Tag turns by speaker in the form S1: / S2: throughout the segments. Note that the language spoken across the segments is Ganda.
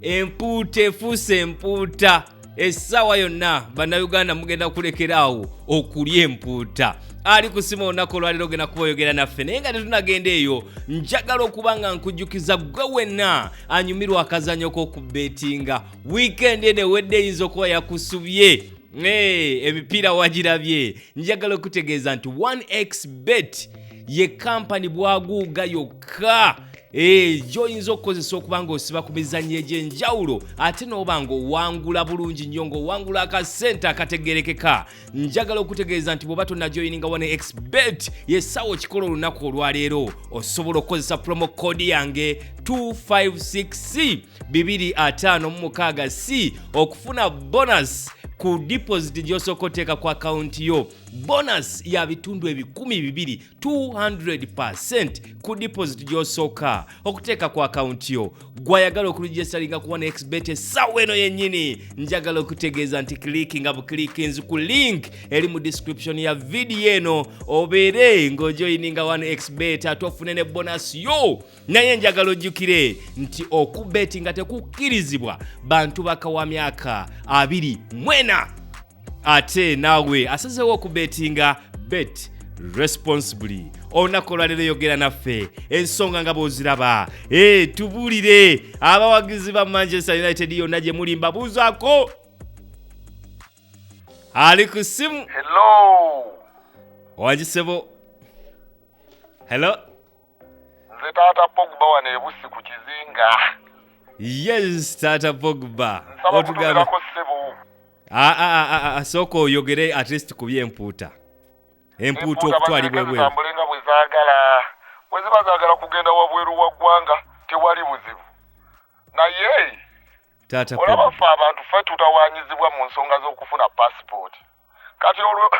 S1: Empuuta efuuse Empuuta. Essaawa yonna bannayuganda mugenda kulekeraawo okulya empuuta. Ali ku simu olunaku olwaleero genda kubayogera naffe naye nga tetunagenda eyo njagala okuba nga nkujjukiza gwe wenna anyumirwa akazanyo k'okubeetinga. Wiikendi eno ewedde eyinza okuba yakusubye emipiira wagirabye. Njagala okutegeeza nti 1xbet ye kampani bwaguuga yokka gy'oyinza okukozesa okuba ng'osiba ku mizannyo egy'enjawulo ate n'oba ng'owangula bulungi nnyo ng'owangula akasente akategerekeka. Njagala okutegeeza nti bw'oba tonnajoyininga 1xbet yessaawa okikola olunaku olwaleero osobola okukozesa promo code yange 256C 256C okufuna bonus ku deposit gy'osooka oteeka ku akawunti yo. Bonus ya bitundu 200 200% ku deposit gy'osooka okuteeka ku akawunti yo. Gwayagala okuregistaringa ku 1xbet essaawa eno yennyini njagala okutegeeza nti clickinga bukilikinzi ku link eri mu description ya video eno obeere ng'ojoyininga 1xbet ate ofune ne bonus yo. Naye njagala ojjukire nti okubetinga tekukkirizibwa bantu bakawa myaka 24. Ate naawe asazeewo okubetinga bet responsibly. Olunaku olwaleero yogera naffe ensonga nga bw'oziraba. Tubuulire abawagizi ba Manchester United yonna gye muli mbabuuzaako. Ali ku simu.
S2: Hello.
S1: Wagisebo. Hello.
S2: Nze Taata Pogba wane ebusi ku kizinga.
S1: Yes, Taata Pogba.
S2: Otugamako ssebo.
S1: Sooka oyogere at least ku by'empuuta. Empuuta okutwalibwa ebweru.
S2: Zambulenga bwe zaagala. Bwe ziba zaagala kugenda wabweru wa ggwanga tewali buzibu. Naye
S1: Taata Pogba.
S2: olaba ffe abantu ffe tutawaanyizibwa mu nsonga z'okufuna passport. Kati olwo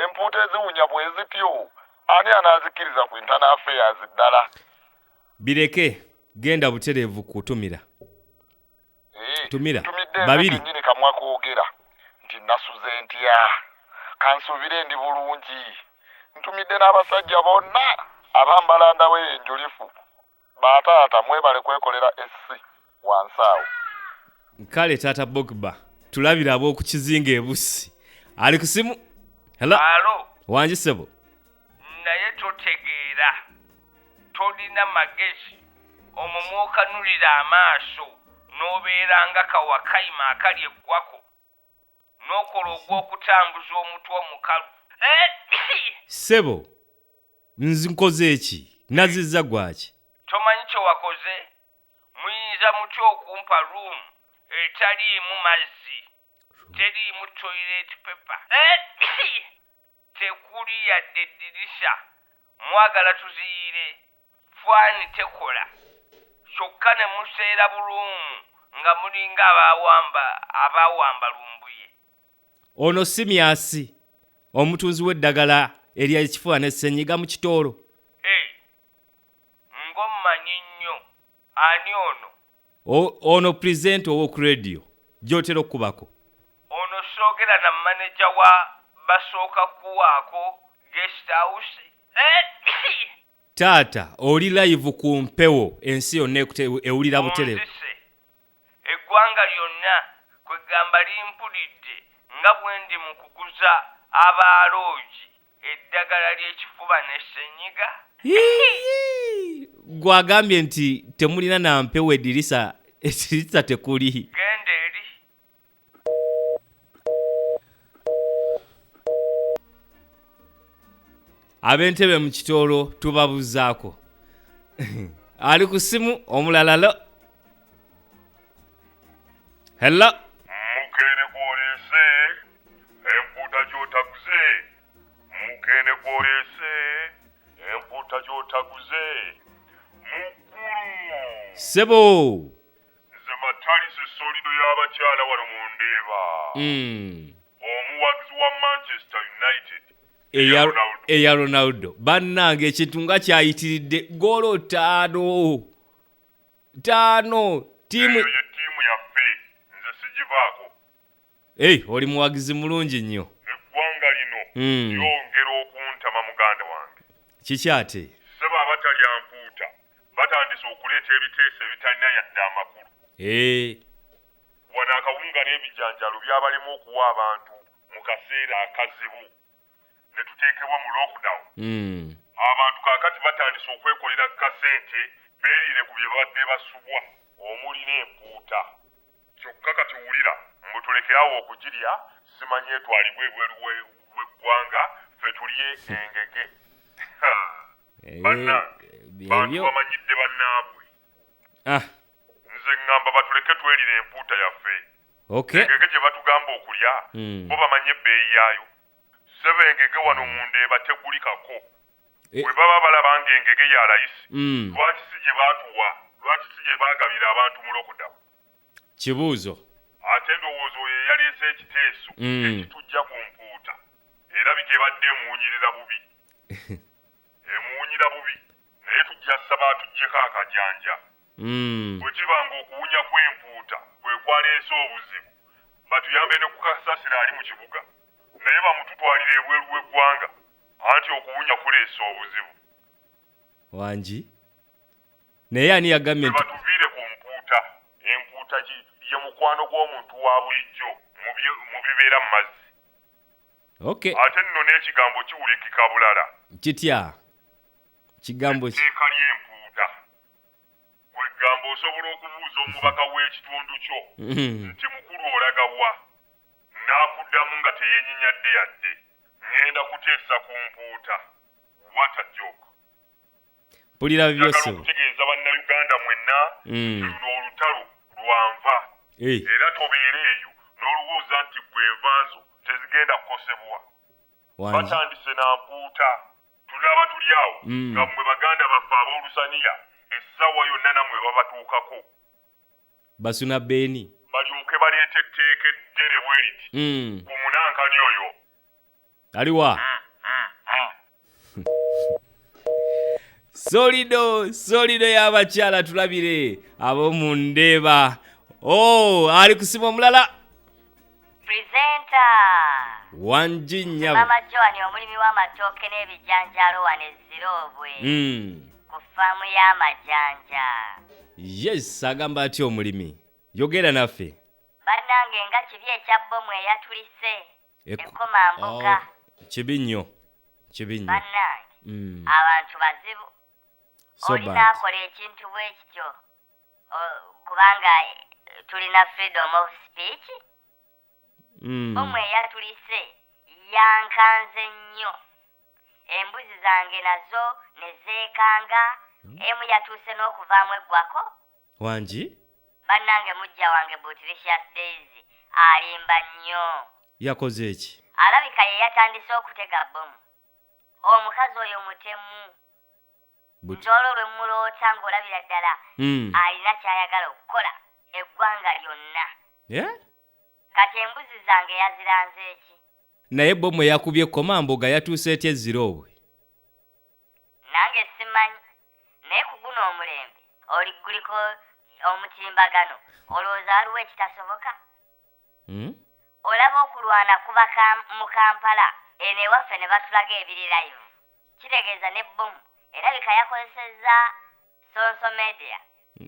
S2: empuuta eziwunya bwe zityo ani anaazikiriza ku internal affairs ddala?
S1: Bireke genda butereevu kutumira. Tumira
S2: Tumidde
S1: babiri.
S2: Nnyini kamwa koogera nti nasuze ntya kansubire ndi bulungi. Ntumidde n'abasajja bonna abambala ndawe enjulifu. Bataata mwebale kwekolera SC wansaawo.
S1: Kale Taata Pogba tulabira ab'okukizinga ebusi. Ali ku simu. Hello.
S3: Alo.
S1: Wangisebo.
S3: Naye totegeera tolina magezi omumwokanulira amaaso n'obeeranga kawakayima akali eggwako n'okola ogw'okutambuza omutwe omukalu.
S1: Sebo nkoze eki nazizza gwaki?
S3: Tomanyi kye wakoze? Muyinza mutya okumpa room etaliimu mazzi teriimu toilet paper tekuli yadde eddirisa mwagala tuziyire fwani tekola kyokka ne museera bulumu nga mulinga abawamba lumbuye.
S1: Ono Simyasi omutunzi w'eddagala eryakifuba ne ssenyiga mu kitoolo.
S3: Ng'ommanyi nnyo ani ono?
S1: Ono pulezidenti ow'oku radio gy'otera okukubako.
S3: Ono soogera na maneja wa basooka kuwaako guest house.
S1: Taata oli live ku mpewo ensi yonna ewulira butereevu.
S3: Eggwanga lyonna kwegamba limpulidde nga bwe ndi mu kuguza abaaloogi eddagala ly'ekifuba ne ssenyiga.
S1: Gwagambye nti temulina na mpewo eddirisa tekuli.
S3: Genda eri.
S1: Ab'entebe mu kitoolo tubabuzaako. Ali ku simu omulala lo. Hello.
S2: Mukene gw'oleese empuuta gy'otaguze. Mukene gw'oleese empuuta gy'otaguze. Mukulu.
S1: Sebo.
S2: Nze Matalisi solido y'abakyala wano mu Ndeeba. Omuwagizi wa Manchester United.
S1: Eya Ronaldo. Bannange ekintu nga kyayitiridde goolo 5. Tiimu
S2: yaffe nze sigivaako.
S1: Oli muwagizi mulungi nnyo.
S2: Eggwanga lino lyongera okuntama muganda wange.
S1: Kiki ate?
S2: Sebo abatalya mpuuta batandise okuleeta ebiteeso ebitalina yadde amakulu. wano akawunga n'ebijanjalo byabalema okuwa abantu mu kaseera akazibu ne tuteekebwa mu lockdown. Abantu kaakati batandise okwekolera kasente beerire ku bye babadde basubwa omuli n'empuuta. Kyokka kati wulira mbutulekerawo okugirya simanyi etwalibwa ebweru w'eggwanga ffe tulye engege. Bantu bamanyidde bannaabwe. Nze ŋŋamba batuleke twelire empuuta yaffe. Engege gye batugamba okulya bo bamanye ebbeeyi yaayo. Ssebo engege wano mu Ndeeba tegulikako. Bwe baba balaba ng'engege ya layisi lwaki si gye baatuwa, lwaki si gye baagabira abantu mu lockdown?
S1: Kibuuzo.
S2: Ate ndowooza oyo eyaleese ekiteeso ekitujja ku mpuuta erabika ebadde emuwunyirira bubi. Emuwunyira bubi naye tujja ssaba atuggyeko akajanja. Bwe kibanga okuwunya kw'empuuta kwe kwaleese obuzibu batuyambe ne ku kasasiro ali mu kibuga naye bamututwalira ebweru w'eggwanga anti okuwunya kuleese obuzibu.
S1: Wangi naye ani yagambye nti
S2: batuviire ku mpuuta? Empuuta ye mukwano gw'omuntu wa bulijjo mu bibeera mu mazzi. Ate nno n'ekigambo kiwulikika bulala.
S1: Kitya? Kigambo
S2: etteeka ly'empuuta kwegamba osobola okubuuza omubaka w'ekitundu kyo nti mukulu olagawa n'akuddamu nga teyeenyinyadde yadde ŋŋenda kuteesa ku mpuuta. What a joke.
S1: Mpulira byose
S2: okutegeeza bannayuganda mwenna nti luno olutalo lwanva era tobeera eyo n'olowooza nti gwe envanzo tezigenda kukosebwa. Batandise na mpuuta tulaba tuli awo nga mmwe baganda baffe ab'olusaniya essaawa yonna nammwe babatuukako.
S1: Basuna beeni
S2: balyoke baleeta etteeka eddene bwe liti ku munankani oyo.
S1: Aliwa solido y'abakyala tulabire ab'omu Ndeeba. Ali kusima omulala
S4: presenter
S1: Wangi nnyabo
S4: Maama Joan omulimi w'amatooke n'ebijanjaalo wano Ezirobwe ku faamu y'amajanja.
S1: Yes, agamba atya omulimi? Yogera naffe.
S4: Bannange nga kibi ekya bbomu eyatulise enkomambuga.
S1: Kibi nnyo.
S4: Bannange abantu bazibu. Olina akola ekintu bwe kityo kubanga tulina freedom of speech. Bbomu eyatulise yankanze nnyo. Embuzi zange nazo ne zeekanga. Emu yatuuse n'okuvaamu eggwako.
S1: Wangi?
S4: Bannange mujja wange Butricious Daisy alimba nnyo.
S1: Yakoze eki?
S4: Alabika ye yatandise okutega bbomu. Omukazi oyo mutemu. Njolo lwe muloota ng'olabira ddala alina ky'ayagala okukola eggwanga lyonna. Kati embuzi zange yaziranze eki?
S1: Naye bbomu eyakubye Komamboga yatuuse etya Ezirobwe?
S4: Nange simanyi. Naye ku guno omulembe oli guliko omutimbagano olowooza waliwo ekitasoboka? Olaba okulwana kuba mu Kampala eno ewaffe ne batulaga ebiri live. Kitegeeza ne bbomu erabika yakozesezza social media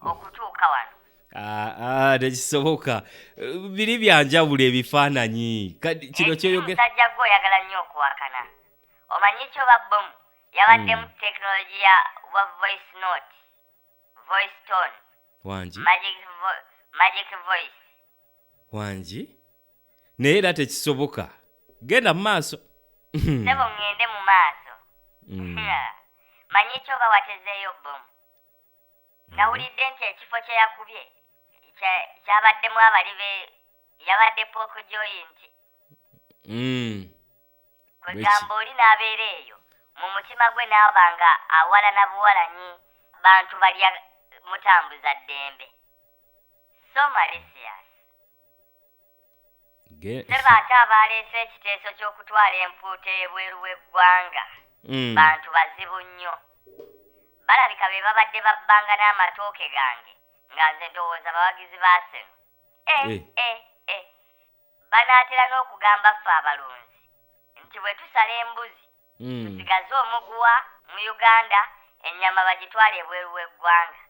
S4: okutuuka wano.
S1: Tekisoboka. Biri byanjawulo ebifaananyi. Kino kyoyogera.
S4: Musajja gwe oyagala nnyo okuwakana. Omanyi kyoba bbomu yabadde mu tekinologiya wa voice note, voice tone,
S1: Wangi?
S4: magic voice.
S1: Wangi? Naye era tekisoboka. Genda mu maaso.
S4: Sebo ŋŋende mu maaso. Manyi kyoba watezeeyo bbomu. Nawulidde nti ekifo kye yakubye kyabaddemu abali yabadde pooko joint. Kwegamba oli n'abeera eyo mu mutima gwe n'abanga awalana buwalanyi bantu balya mutambuza ddembe. So malicious. Seba ate abaleese ekiteeso ky'okutwala empuuta ebweru w'eggwanga bantu bazibu nnyo. Balabika be babadde babbanga n'amatooke gange nga nze ndowooza bawagizi ba Seno. Banaatera n'okugamba ffe abalunzi nti bwe tusala embuzi tusigaze omuguwa mu Uganda ennyama bagitwala ebweru w'eggwanga.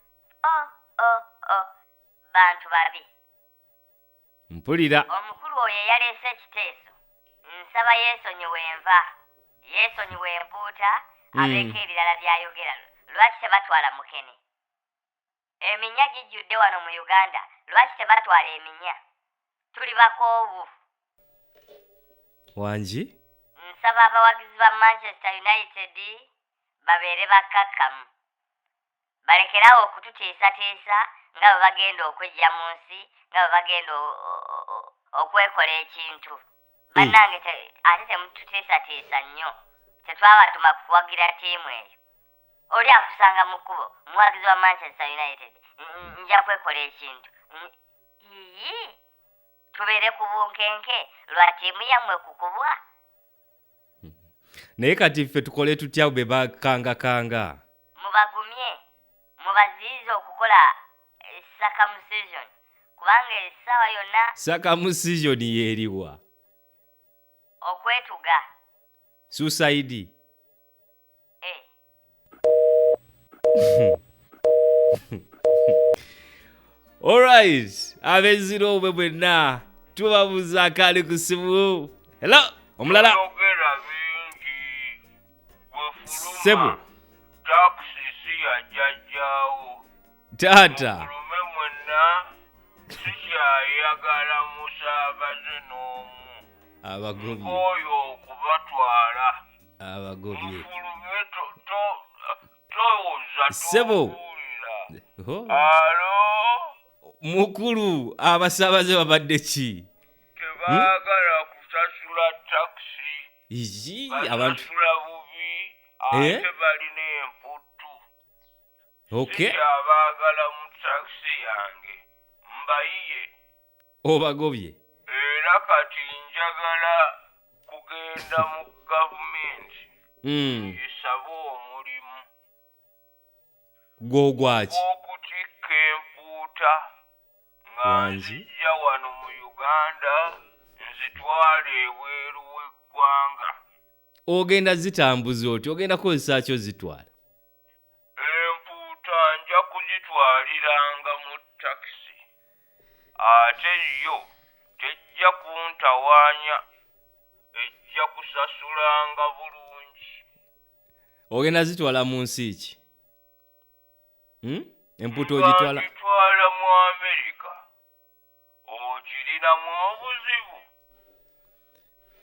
S4: bantu babi.
S1: Mpulira.
S4: Omukulu oyo yaleese ekiteeso. Nsaba yeesonyiwe enva. Yeesonyiwe Empuuta. Abeeko ebirala by'ayogera. Lwaki tebatwala Mukene? Eminya gijjudde wano mu Uganda. Lwaki tebatwala eminya? Tuli bakoowu.
S1: Wangi?
S4: Nsaba abawagizi ba Manchester United babeere bakkakkamu. Balekerawo okututiisatiisa nga bwe bagenda okwejja mu nsi, nga bwe bagenda okwekola ekintu. Bannange ate temututiisatiisa nnyo. Tetwabatuma kuwagira ttiimu eyo. Oli akusanga mu kkubo, muwagizi wa Manchester United. Nja kwekola ekintu. Tubeere ku bunkenke lwa ttiimu yammwe kukubwa.
S1: Naye kati ffe tukole tutya be bakangakanga?
S4: Mubagumye. Mubaziyize okukola circumcision. Kubanga essaawa yonna
S1: circumcision yeeriwa?
S4: Okwetuga.
S1: Suicide. Alright, abeziro obwe bwenna tubabuuza akali ku simu. Hello, omulala. Sebo.
S3: Taxi ya jajjaawo.
S1: Tata.
S3: Mulume mwenna sikyayagala musaabaze n'omu.
S1: Abagobye.
S3: Oyo okubatwala.
S1: Abagobye.
S3: Mufulume towoza
S1: Sebo.
S3: Alo.
S1: Mukulu abasaabaze babadde ki?
S3: Tebaagala kusasula taxi.
S1: Iji abantu.
S3: Basasula bubi. Ate balina emputtu.
S1: Okay.
S3: Abaagala mu taxi yange. Mbayiye.
S1: Obagobye.
S3: Era kati njagala kugenda mu gavumenti. Isaba omulimu.
S1: Gwogwaki?
S3: Okutikka Empuuta. Nga nzijja wano mu Uganda nzitwale ebweru w'eggwanga.
S1: Ogenda zitambuza oti? Ogenda kukozesa ki ozitwala?
S3: Empuuta nja kuzitwaliranga mu taxi. Ate yo tejja kuntawaanya. Ejja kusasulanga bulungi.
S1: Ogenda zitwala mu nsi ki? Empuuta ogitwala?
S3: Ngitwala mu Amerika. Okirinamu obuzibu.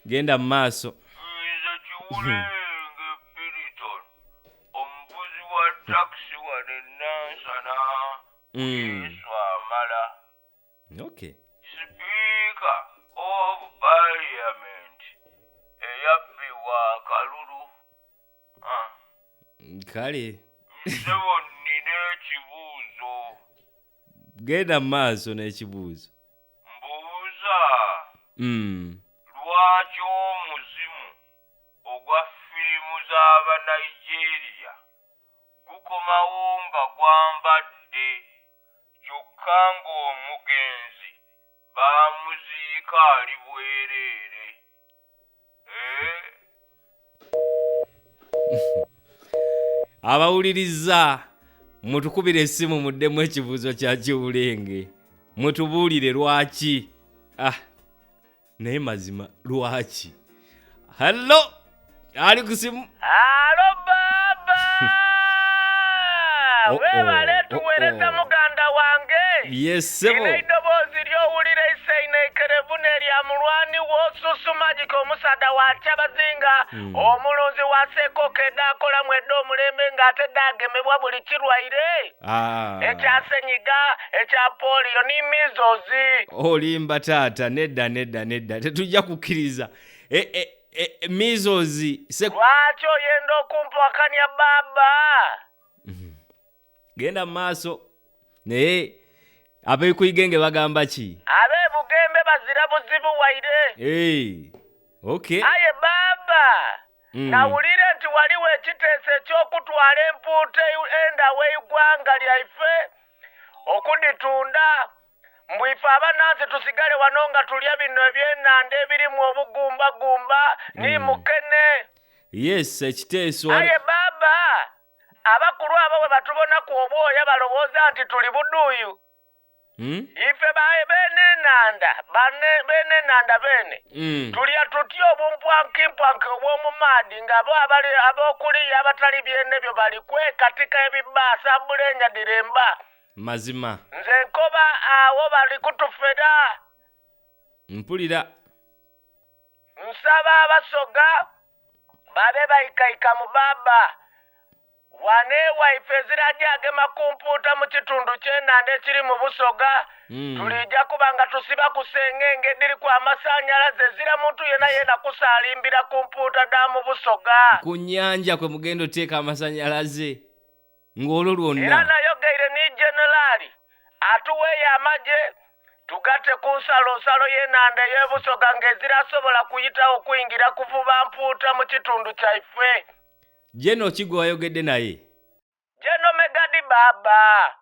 S1: Genda mu maaso.
S3: Nze Kiwulenge Biriton. Omuvuzi wa taxi wano Nansana. Yesu amala.
S1: Okay.
S3: Speaker of Parliament. Eyabbibwa akalulu.
S1: Kale.
S3: Nsebo nnina ekibuuzo.
S1: Genda mu maaso n'ekibuuzo.
S3: Mbuuza. Lwaki omuzimu ogwa firimu z'Abanigeria gukomawo nga gwambadde kyokka ng'omugenzi baamuziika ali bwereere?
S1: Abawuliriza mutukubire essimu muddemu ekibuuzo kya Kiwulenge. Mutubuulire lwaki. Naye mazima lwaki? Hello, ali ku simu.
S3: Alo baba. Webale tuweereza muganda wange.
S1: Yes, sebo.
S3: Ine eddoboozi ly'owulira isseino ekerevu n'erya mulwani w'osusumagika omusada wa Kyabazinga. Omulunzi wa Ssekokedde akolamu edda omulembe ng'ate dda agemebwa buli kirwaire. Ekyasenyiga, ekya poliyo ne measles.
S1: Olimba taata, nedda. Tetujja kukkiriza. Measles.
S3: Lwaki oyenda okumpakanya baba?
S1: Genda mu maaso. Naye ab'ekuyigenge bagamba ki?
S3: Ab'ebugembe bazira buzibu waire.
S1: Okay.
S3: Aye baba. Nawulire nti waliwo ekiteeso eky'okutwala Empuuta enda w'eggwanga lyaife okuditunda. Mbw ife abannansi tusigale wano nga tulya bino eby'ennanda ebirimu obugumbagumba ni Mukene.
S1: Yes, ekiteeso.
S3: Aye baba. Abakulu abo bwe batubona ku obwoya balowooza nti tuli buduuyu. ife bae bene nanda bene tulya tutya obumpwankimpwanki obw'omumaadi nga bo abokuliya abatali byenebyo bali kwekatika ebibaasa bulenya diremba
S1: mazima
S3: nze nkoba awo bali kutufera
S1: mpulira
S3: nsaba abasoga babe bayikaika mu baba wane waife zirajagema kumpuuta mu kitundu ky'enanda ekiri mu busoga tulijja kuba nga tusiba ku sengenge diri ku amasanyalaze zira muntu yena kusalimbira kumpuuta da mu busoga
S1: ku nnyanja kwe mugenda oteeka amasanyalaze ng'olwo lwonna
S3: era nayogeire ni generali atuweeyo amagye tugate ku nsalonsalo y'enanda ey'ebusoga ng'ezirasobola kuyitawo kuyingira kuvuba mpuuta mu kitundu kyaife
S1: Jeno Kigwa ayogedde naye
S3: Jeno Megadi baba